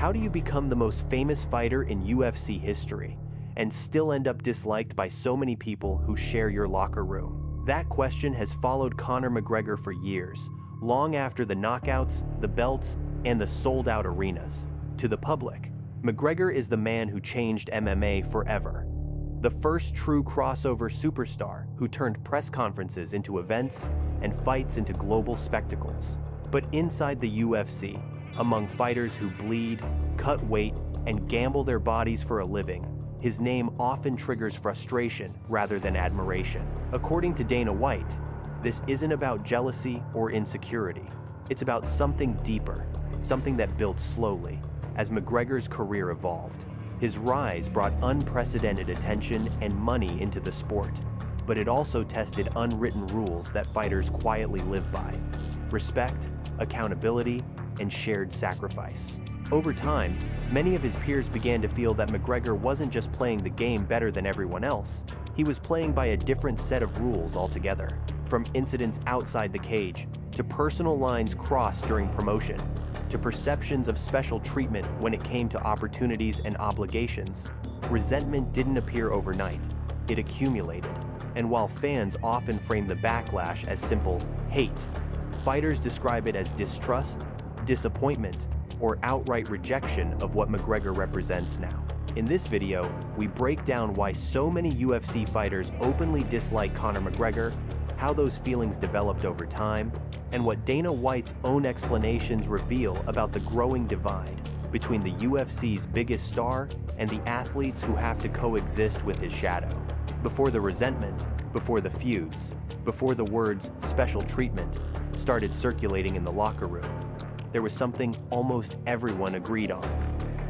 How do you become the most famous fighter in UFC history and still end up disliked by so many people who share your locker room? That question has followed Conor McGregor for years, long after the knockouts, the belts, and the sold-out arenas. To the public, McGregor is the man who changed MMA forever. The first true crossover superstar who turned press conferences into events and fights into global spectacles. But inside the UFC, among fighters who bleed, cut weight, and gamble their bodies for a living, his name often triggers frustration rather than admiration. According to Dana White, this isn't about jealousy or insecurity. It's about something deeper, something that built slowly as McGregor's career evolved. His rise brought unprecedented attention and money into the sport, but it also tested unwritten rules that fighters quietly live by: respect, accountability, and shared sacrifice. Over time, many of his peers began to feel that McGregor wasn't just playing the game better than everyone else, he was playing by a different set of rules altogether. From incidents outside the cage, to personal lines crossed during promotion, to perceptions of special treatment when it came to opportunities and obligations, resentment didn't appear overnight, it accumulated. And while fans often frame the backlash as simple hate, fighters describe it as distrust, disappointment, or outright rejection of what McGregor represents now. In this video, we break down why so many UFC fighters openly dislike Conor McGregor, how those feelings developed over time, and what Dana White's own explanations reveal about the growing divide between the UFC's biggest star and the athletes who have to coexist with his shadow. Before the resentment, before the feuds, before the words "special treatment" started circulating in the locker room, there was something almost everyone agreed on.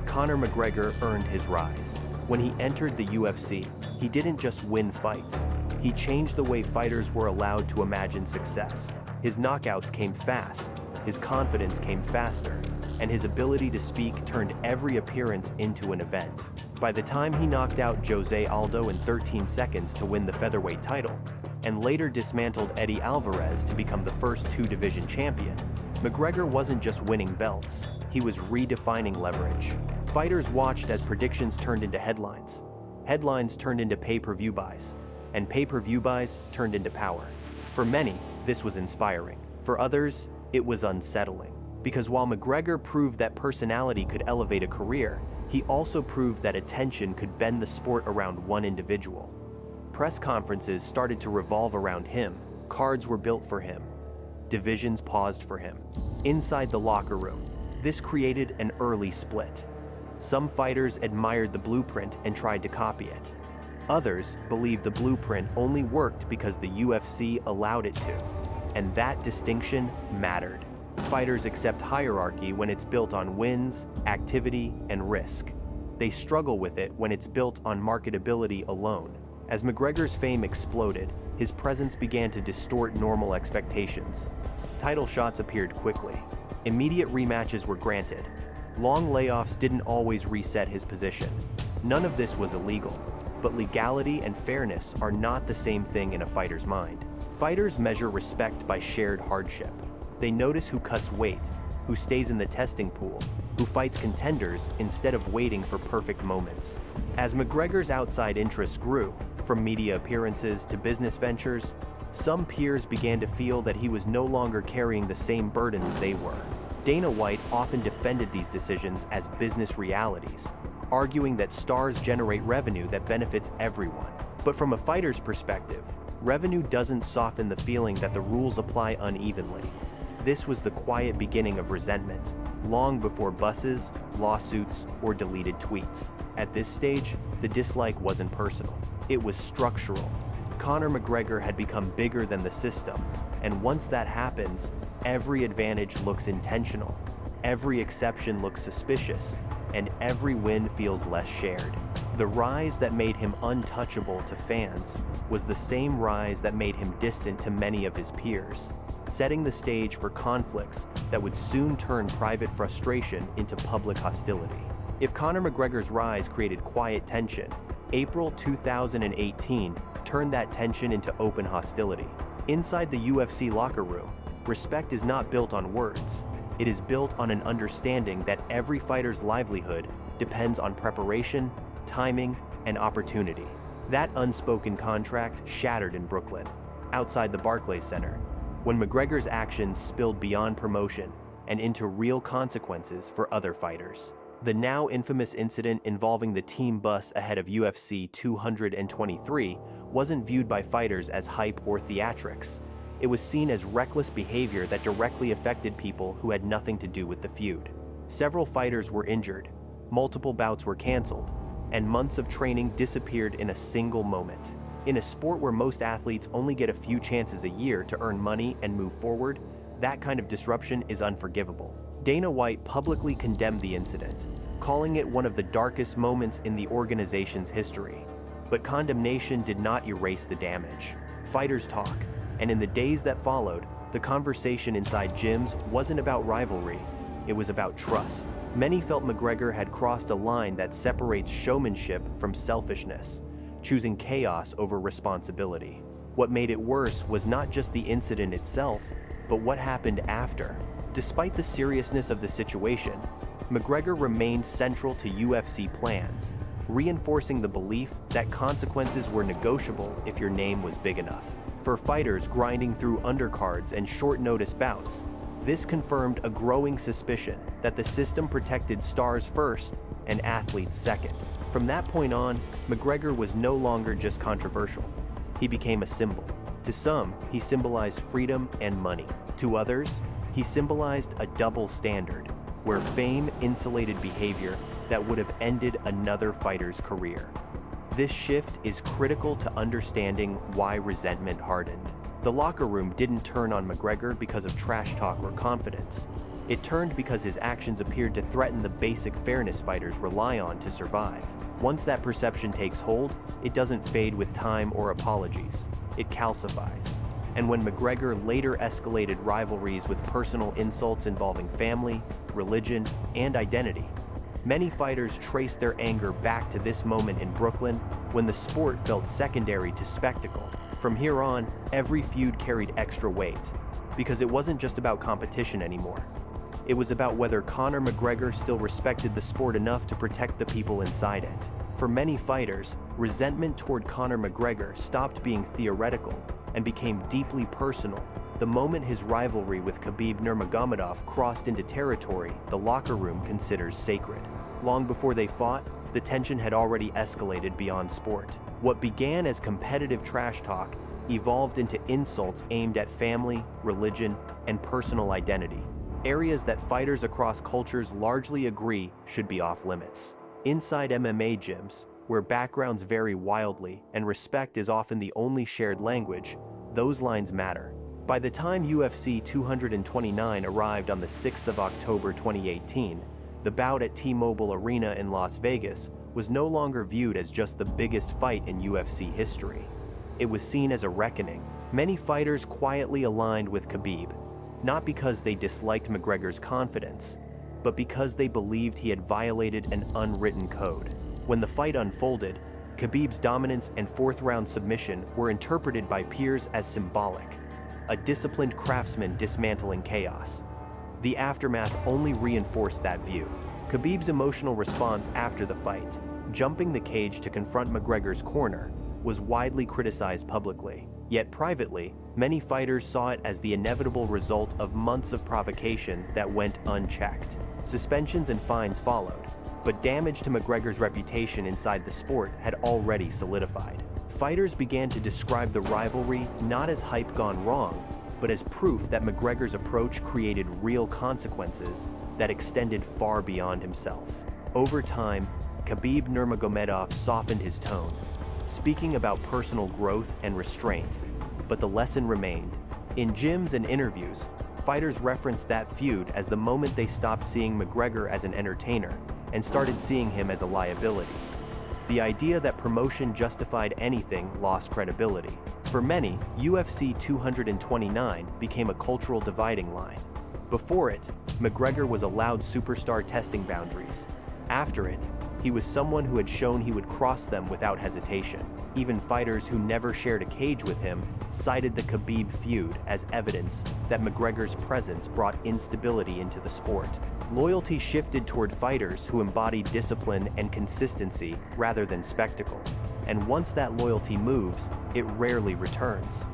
Conor McGregor earned his rise. When he entered the UFC, he didn't just win fights. He changed the way fighters were allowed to imagine success. His knockouts came fast, his confidence came faster, and his ability to speak turned every appearance into an event. By the time he knocked out Jose Aldo in 13 seconds to win the featherweight title, and later dismantled Eddie Alvarez to become the first two-division champion, McGregor wasn't just winning belts, he was redefining leverage. Fighters watched as predictions turned into headlines. Headlines turned into pay-per-view buys, and pay-per-view buys turned into power. For many, this was inspiring. For others, it was unsettling. Because while McGregor proved that personality could elevate a career, he also proved that attention could bend the sport around one individual. Press conferences started to revolve around him, cards were built for him, divisions paused for him. Inside the locker room, this created an early split. Some fighters admired the blueprint and tried to copy it. Others believed the blueprint only worked because the UFC allowed it to, and that distinction mattered. Fighters accept hierarchy when it's built on wins, activity, and risk. They struggle with it when it's built on marketability alone. As McGregor's fame exploded, his presence began to distort normal expectations. Title shots appeared quickly. Immediate rematches were granted. Long layoffs didn't always reset his position. None of this was illegal, but legality and fairness are not the same thing in a fighter's mind. Fighters measure respect by shared hardship. They notice who cuts weight, who stays in the testing pool, who fights contenders instead of waiting for perfect moments. As McGregor's outside interests grew, from media appearances to business ventures, some peers began to feel that he was no longer carrying the same burdens they were. Dana White often defended these decisions as business realities, arguing that stars generate revenue that benefits everyone. But from a fighter's perspective, revenue doesn't soften the feeling that the rules apply unevenly. This was the quiet beginning of resentment, long before buses, lawsuits, or deleted tweets. At this stage, the dislike wasn't personal. It was structural. Conor McGregor had become bigger than the system, and once that happens, every advantage looks intentional, every exception looks suspicious, and every win feels less shared. The rise that made him untouchable to fans was the same rise that made him distant to many of his peers, setting the stage for conflicts that would soon turn private frustration into public hostility. If Conor McGregor's rise created quiet tension, April 2018 turned that tension into open hostility. Inside the UFC locker room, respect is not built on words, It is built on an understanding that every fighter's livelihood depends on preparation, timing, and opportunity. That unspoken contract shattered in Brooklyn, outside the Barclays Center, when McGregor's actions spilled beyond promotion and into real consequences for other fighters. The now infamous incident involving the team bus ahead of UFC 223 wasn't viewed by fighters as hype or theatrics. It was seen as reckless behavior that directly affected people who had nothing to do with the feud. Several fighters were injured, multiple bouts were canceled, and months of training disappeared in a single moment. In a sport where most athletes only get a few chances a year to earn money and move forward, that kind of disruption is unforgivable. Dana White publicly condemned the incident, calling it one of the darkest moments in the organization's history. But condemnation did not erase the damage. Fighters talk, and in the days that followed, the conversation inside gyms wasn't about rivalry, it was about trust. Many felt McGregor had crossed a line that separates showmanship from selfishness, choosing chaos over responsibility. What made it worse was not just the incident itself, but what happened after. Despite the seriousness of the situation, McGregor remained central to UFC plans, reinforcing the belief that consequences were negotiable if your name was big enough. For fighters grinding through undercards and short-notice bouts, this confirmed a growing suspicion that the system protected stars first and athletes second. From that point on, McGregor was no longer just controversial. He became a symbol. To some, he symbolized freedom and money. To others, he symbolized a double standard, where fame insulated behavior that would have ended another fighter's career. This shift is critical to understanding why resentment hardened. The locker room didn't turn on McGregor because of trash talk or confidence. It turned because his actions appeared to threaten the basic fairness fighters rely on to survive. Once that perception takes hold, it doesn't fade with time or apologies. It calcifies. And when McGregor later escalated rivalries with personal insults involving family, religion, and identity, many fighters traced their anger back to this moment in Brooklyn when the sport felt secondary to spectacle. From here on, every feud carried extra weight, because it wasn't just about competition anymore. It was about whether Conor McGregor still respected the sport enough to protect the people inside it. For many fighters, resentment toward Conor McGregor stopped being theoretical and became deeply personal the moment his rivalry with Khabib Nurmagomedov crossed into territory the locker room considers sacred. Long before they fought, the tension had already escalated beyond sport. What began as competitive trash talk evolved into insults aimed at family, religion, and personal identity, areas that fighters across cultures largely agree should be off limits. Inside MMA gyms, where backgrounds vary wildly and respect is often the only shared language, those lines matter. By the time UFC 229 arrived on the 6th of October 2018, the bout at T-Mobile Arena in Las Vegas was no longer viewed as just the biggest fight in UFC history. It was seen as a reckoning. Many fighters quietly aligned with Khabib, not because they disliked McGregor's confidence, but because they believed he had violated an unwritten code. When the fight unfolded, Khabib's dominance and fourth-round submission were interpreted by peers as symbolic, a disciplined craftsman dismantling chaos. The aftermath only reinforced that view. Khabib's emotional response after the fight, jumping the cage to confront McGregor's corner, was widely criticized publicly. Yet privately, many fighters saw it as the inevitable result of months of provocation that went unchecked. Suspensions and fines followed, but damage to McGregor's reputation inside the sport had already solidified. Fighters began to describe the rivalry not as hype gone wrong, but as proof that McGregor's approach created real consequences that extended far beyond himself. Over time, Khabib Nurmagomedov softened his tone, speaking about personal growth and restraint, but the lesson remained. In gyms and interviews, fighters referenced that feud as the moment they stopped seeing McGregor as an entertainer and started seeing him as a liability. The idea that promotion justified anything lost credibility. For many, UFC 229 became a cultural dividing line. Before it, McGregor was allowed superstar testing boundaries. After it, he was someone who had shown he would cross them without hesitation. Even fighters who never shared a cage with him cited the Khabib feud as evidence that McGregor's presence brought instability into the sport. Loyalty shifted toward fighters who embodied discipline and consistency rather than spectacle. And once that loyalty moves, it rarely returns.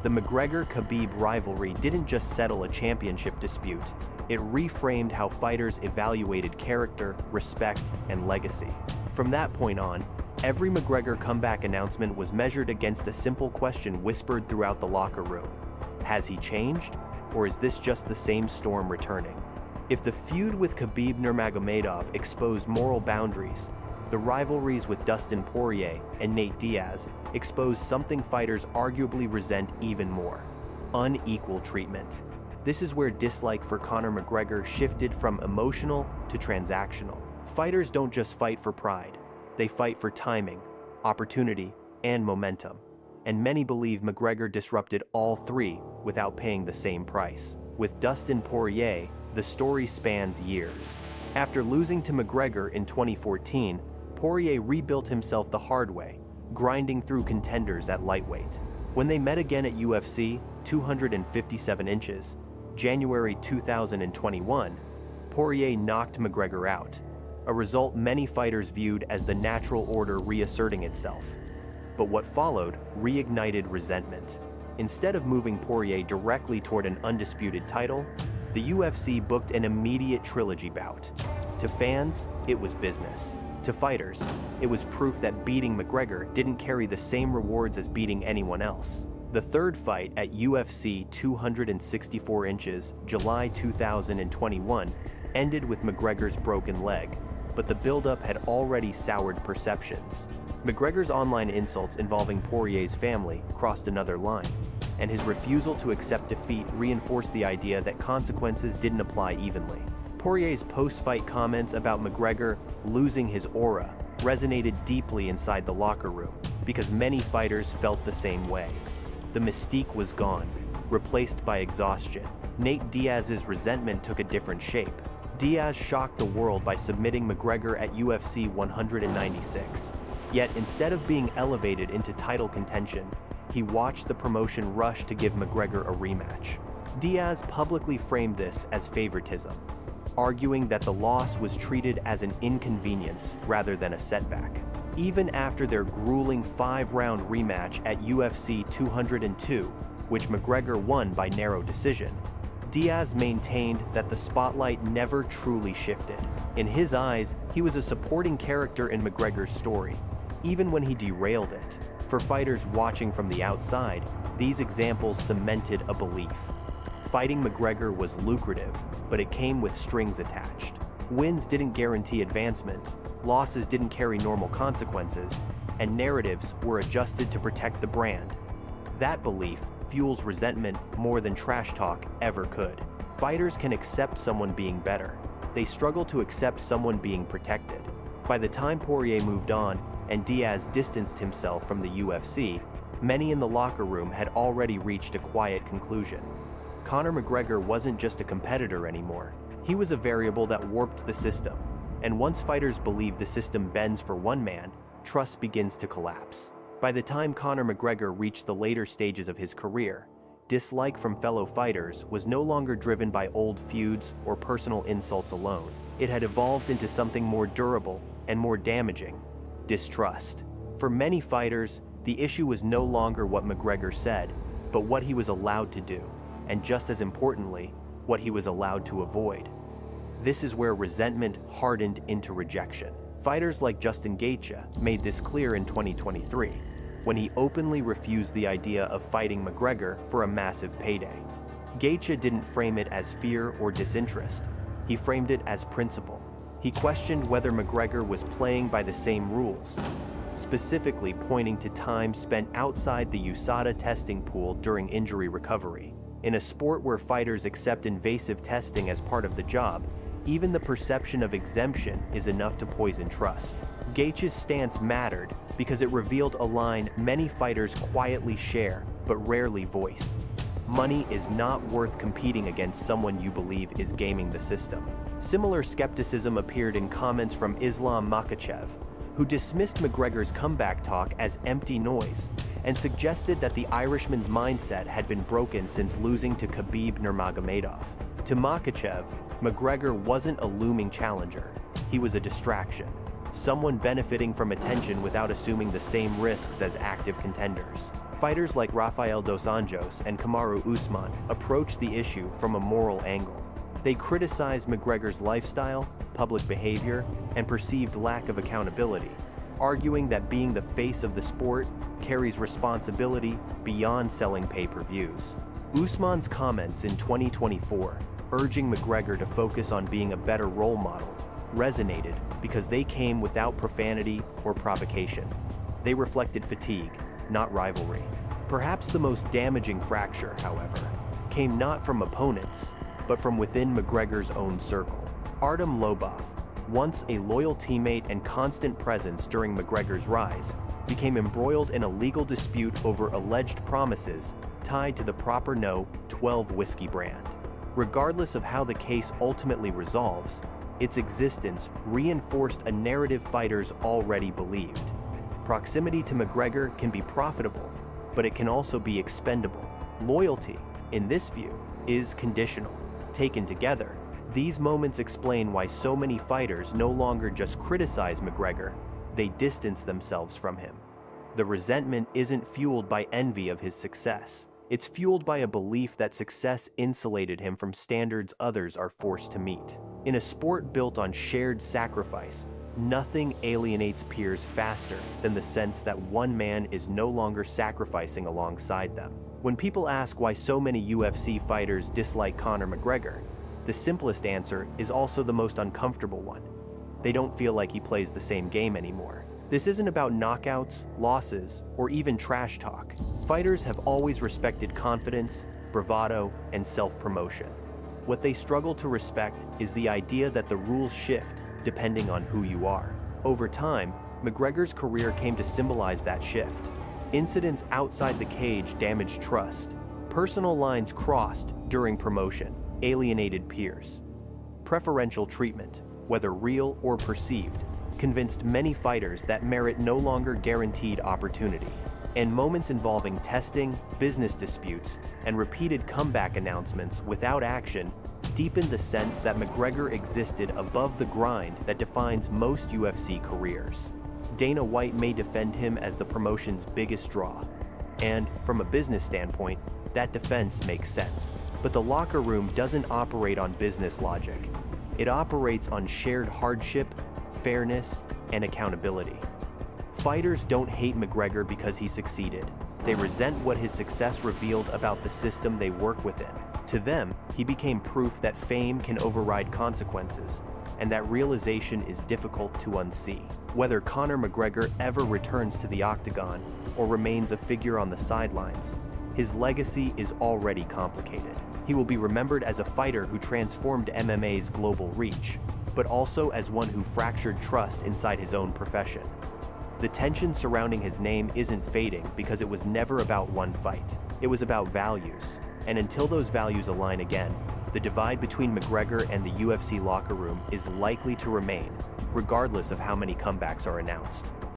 The McGregor-Khabib rivalry didn't just settle a championship dispute, it reframed how fighters evaluated character, respect, and legacy. From that point on, every McGregor comeback announcement was measured against a simple question whispered throughout the locker room. Has he changed? Or is this just the same storm returning? If the feud with Khabib Nurmagomedov exposed moral boundaries, the rivalries with Dustin Poirier and Nate Diaz exposed something fighters arguably resent even more: unequal treatment. This is where dislike for Conor McGregor shifted from emotional to transactional. Fighters don't just fight for pride, they fight for timing, opportunity, and momentum. And many believe McGregor disrupted all three without paying the same price. With Dustin Poirier, the story spans years. After losing to McGregor in 2014, Poirier rebuilt himself the hard way, grinding through contenders at lightweight. When they met again at UFC 257 inches, January 2021, Poirier knocked McGregor out, a result many fighters viewed as the natural order reasserting itself. But what followed reignited resentment. Instead of moving Poirier directly toward an undisputed title, the UFC booked an immediate trilogy bout. To fans, it was business. To fighters, it was proof that beating McGregor didn't carry the same rewards as beating anyone else. The third fight at UFC 264 inches, July 2021, ended with McGregor's broken leg, but the buildup had already soured perceptions. McGregor's online insults involving Poirier's family crossed another line, and his refusal to accept defeat reinforced the idea that consequences didn't apply evenly. Poirier's post-fight comments about McGregor losing his aura resonated deeply inside the locker room because many fighters felt the same way. The mystique was gone, replaced by exhaustion. Nate Diaz's resentment took a different shape. Diaz shocked the world by submitting McGregor at UFC 196. Yet instead of being elevated into title contention, he watched the promotion rush to give McGregor a rematch. Diaz publicly framed this as favoritism, arguing that the loss was treated as an inconvenience rather than a setback. Even after their grueling 5-round rematch at UFC 202, which McGregor won by narrow decision, Diaz maintained that the spotlight never truly shifted. In his eyes, he was a supporting character in McGregor's story, even when he derailed it. For fighters watching from the outside, these examples cemented a belief. Fighting McGregor was lucrative, but it came with strings attached. Wins didn't guarantee advancement, losses didn't carry normal consequences, and narratives were adjusted to protect the brand. That belief fuels resentment more than trash talk ever could. Fighters can accept someone being better. They struggle to accept someone being protected. By the time Poirier moved on and Diaz distanced himself from the UFC, many in the locker room had already reached a quiet conclusion. Conor McGregor wasn't just a competitor anymore. He was a variable that warped the system. And once fighters believe the system bends for one man, trust begins to collapse. By the time Conor McGregor reached the later stages of his career, dislike from fellow fighters was no longer driven by old feuds or personal insults alone. It had evolved into something more durable and more damaging: distrust. For many fighters, the issue was no longer what McGregor said, but what he was allowed to do, and just as importantly, what he was allowed to avoid. This is where resentment hardened into rejection. Fighters like Justin Gaethje made this clear in 2023, when he openly refused the idea of fighting McGregor for a massive payday. Gaethje didn't frame it as fear or disinterest. He framed it as principle. He questioned whether McGregor was playing by the same rules, specifically pointing to time spent outside the USADA testing pool during injury recovery. In a sport where fighters accept invasive testing as part of the job, even the perception of exemption is enough to poison trust. Gaethje's stance mattered because it revealed a line many fighters quietly share but rarely voice. Money is not worth competing against someone you believe is gaming the system. Similar skepticism appeared in comments from Islam Makhachev, who dismissed McGregor's comeback talk as empty noise and suggested that the Irishman's mindset had been broken since losing to Khabib Nurmagomedov. To Makhachev, McGregor wasn't a looming challenger. He was a distraction, someone benefiting from attention without assuming the same risks as active contenders. Fighters like Rafael dos Anjos and Kamaru Usman approached the issue from a moral angle. They criticized McGregor's lifestyle, public behavior, and perceived lack of accountability, arguing that being the face of the sport carries responsibility beyond selling pay-per-views. Usman's comments in 2024, urging McGregor to focus on being a better role model, resonated because they came without profanity or provocation. They reflected fatigue, not rivalry. Perhaps the most damaging fracture, however, came not from opponents, but from within McGregor's own circle. Artem Lobov, once a loyal teammate and constant presence during McGregor's rise, became embroiled in a legal dispute over alleged promises tied to the Proper No. 12 whiskey brand. Regardless of how the case ultimately resolves, its existence reinforced a narrative fighters already believed. Proximity to McGregor can be profitable, but it can also be expendable. Loyalty, in this view, is conditional. Taken together, these moments explain why so many fighters no longer just criticize McGregor, they distance themselves from him. The resentment isn't fueled by envy of his success. It's fueled by a belief that success insulated him from standards others are forced to meet. In a sport built on shared sacrifice, nothing alienates peers faster than the sense that one man is no longer sacrificing alongside them. When people ask why so many UFC fighters dislike Conor McGregor, the simplest answer is also the most uncomfortable one. They don't feel like he plays the same game anymore. This isn't about knockouts, losses, or even trash talk. Fighters have always respected confidence, bravado, and self-promotion. What they struggle to respect is the idea that the rules shift depending on who you are. Over time, McGregor's career came to symbolize that shift. Incidents outside the cage damaged trust. Personal lines crossed during promotion alienated peers. Preferential treatment, whether real or perceived, convinced many fighters that merit no longer guaranteed opportunity. And moments involving testing, business disputes, and repeated comeback announcements without action deepened the sense that McGregor existed above the grind that defines most UFC careers. Dana White may defend him as the promotion's biggest draw, and from a business standpoint, that defense makes sense. But the locker room doesn't operate on business logic. It operates on shared hardship, fairness, and accountability. Fighters don't hate McGregor because he succeeded. They resent what his success revealed about the system they work within. To them, he became proof that fame can override consequences, and that realization is difficult to unsee. Whether Conor McGregor ever returns to the octagon or remains a figure on the sidelines, his legacy is already complicated. He will be remembered as a fighter who transformed MMA's global reach, but also as one who fractured trust inside his own profession. The tension surrounding his name isn't fading because it was never about one fight. It was about values, and until those values align again, the divide between McGregor and the UFC locker room is likely to remain, regardless of how many comebacks are announced.